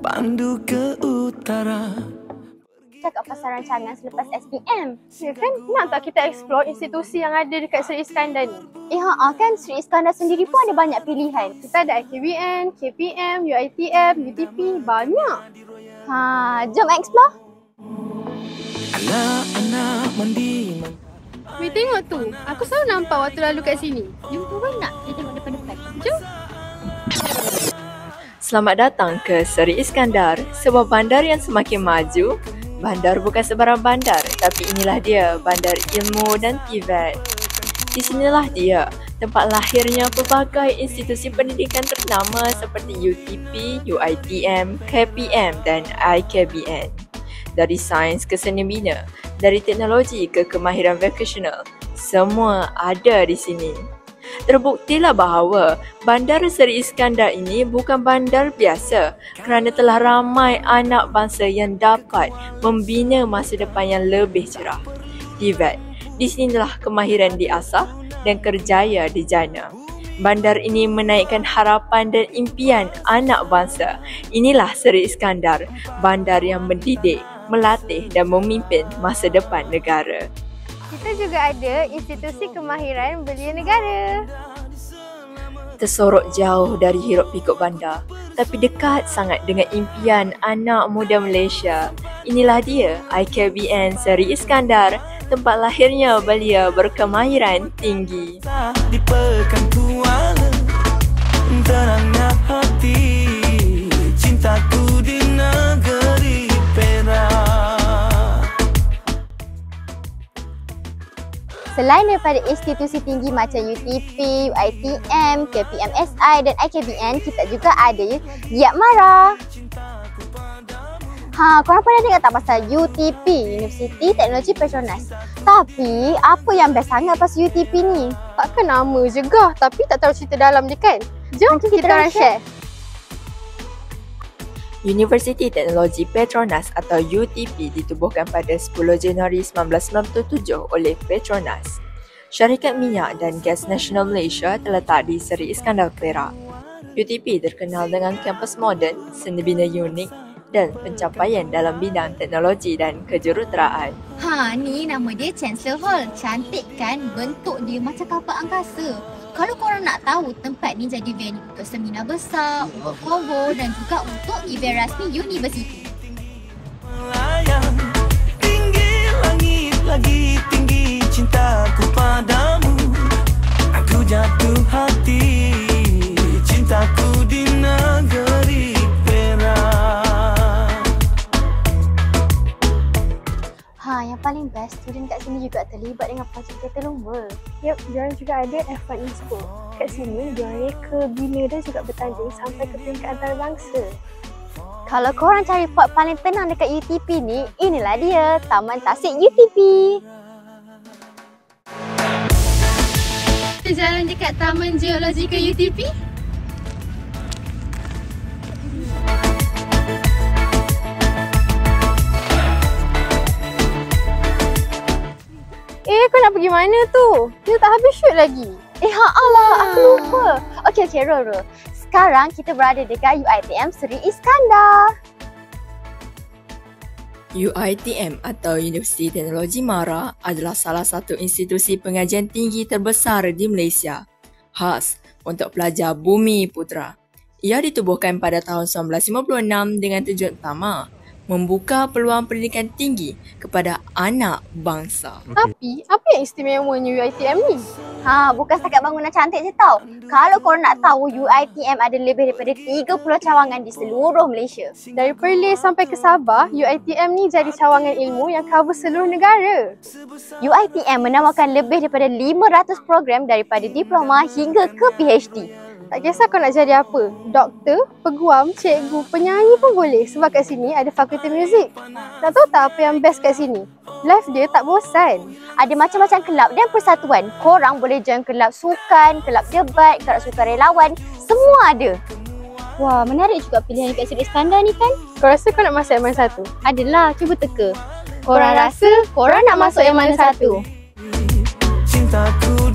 pandu ke utara. Cakap pasal rancangan selepas SPM. Ya kan? Nak tak kita explore institusi yang ada dekat Seri Iskandar ni? Kan Seri Iskandar sendiri pun ada banyak pilihan. Kita ada IKBN, KPM, UiTM, UTP, banyak. Jom explore. Anak-anak mandi. Weh, tengok tu. Aku selalu nampak waktu lalu kat sini. Jom turun nak? Kita tengok depan-depan. Jom. Selamat datang ke Seri Iskandar, sebuah bandar yang semakin maju. Bandar bukan sebarang bandar, tapi inilah dia, Bandar Ilmu dan TVET. Di sinilah dia, tempat lahirnya pelbagai institusi pendidikan ternama seperti UTP, UiTM, KPM dan IKBN. Dari sains ke seni bina, dari teknologi ke kemahiran vocational, semua ada di sini. Terbuktilah bahawa Bandar Seri Iskandar ini bukan bandar biasa kerana telah ramai anak bangsa yang dapat membina masa depan yang lebih cerah. TVET, di sinilah kemahiran diasah dan kerjaya dijana. Bandar ini menaikkan harapan dan impian anak bangsa. Inilah Seri Iskandar, bandar yang mendidik, melatih dan memimpin masa depan negara. Kita juga ada institusi kemahiran belia negara. Tersorok jauh dari hiruk pikuk bandar, tapi dekat sangat dengan impian anak muda Malaysia. Inilah dia, IKBN Seri Iskandar, tempat lahirnya belia berkemahiran tinggi. Di pekan Kuala, tenangnya hati, cintaku di negeri Perak. Selain daripada institusi tinggi macam UTP, UiTM, KPMSI dan IKBN, kita juga ada Giat Mara. Korang pernah dengar tak pasal UTP, Universiti Teknologi Petronas? Tapi, apa yang best sangat pasal UTP ni? Takkan nama je gah, tapi tak tahu cerita dalam dia kan? Jom kita orang share. Universiti Teknologi Petronas atau UTP ditubuhkan pada 10 Januari 1997 oleh Petronas. Syarikat Minyak dan Gas Nasional Malaysia terletak di Seri Iskandar, Perak. UTP terkenal dengan kampus moden, seni bina unik dan pencapaian dalam bidang teknologi dan kejuruteraan. Ni nama dia Chancellor Hall. Cantik kan? Bentuk dia macam kapal angkasa. Kalau korang nak tahu, tempat ni jadi venue untuk seminar besar, untuk konvo dan juga untuk event rasmi universiti. Melayang tinggi langit lagi tinggi cintaku padamu. Aku jatuh hati, cintaku di negeri Perak. Yang paling best, student kat sini juga terlibat dengan projek kereta lumba. Yep, diorang juga ada F1 Expo. Kat sini, diorang reka, bina dan juga bertanding sampai ke peringkat antarabangsa. Kalau korang cari pot paling tenang dekat UTP ni, inilah dia, Taman Tasik UTP. Kita jalan dekat Taman Geologi ke UTP. Kau nak pergi mana tu? Kita tak habis shoot lagi. Allah, aku lupa. Okey, Roro. Sekarang kita berada dekat UiTM Seri Iskandar. UiTM atau Universiti Teknologi Mara adalah salah satu institusi pengajian tinggi terbesar di Malaysia, khas untuk pelajar bumi putera. Ia ditubuhkan pada tahun 1956 dengan tujuan utama membuka peluang pendidikan tinggi kepada anak bangsa. Tapi, apa yang istimewanya UiTM ni? Bukan setakat bangunan cantik je tau. Kalau korang nak tahu, UiTM ada lebih daripada 30 cawangan di seluruh Malaysia. Dari Perlis sampai ke Sabah, UiTM ni jadi cawangan ilmu yang cover seluruh negara. UiTM menawarkan lebih daripada 500 program daripada diploma hingga ke PhD. Tak kisah kau nak jadi apa, doktor, peguam, cikgu, penyanyi pun boleh sebab kat sini ada fakulti muzik. Nak tahu tak apa yang best kat sini? Live dia tak bosan. Ada macam-macam kelab dan persatuan. Korang boleh join kelab sukan, kelab debat, kelab sukarelawan, semua ada. Wah, menarik juga pilihan kat Seri Iskandar ni kan? Kau rasa kau nak masuk yang mana satu? Adalah, cuba teka. Korang rasa korang nak masuk yang mana satu? Cintaku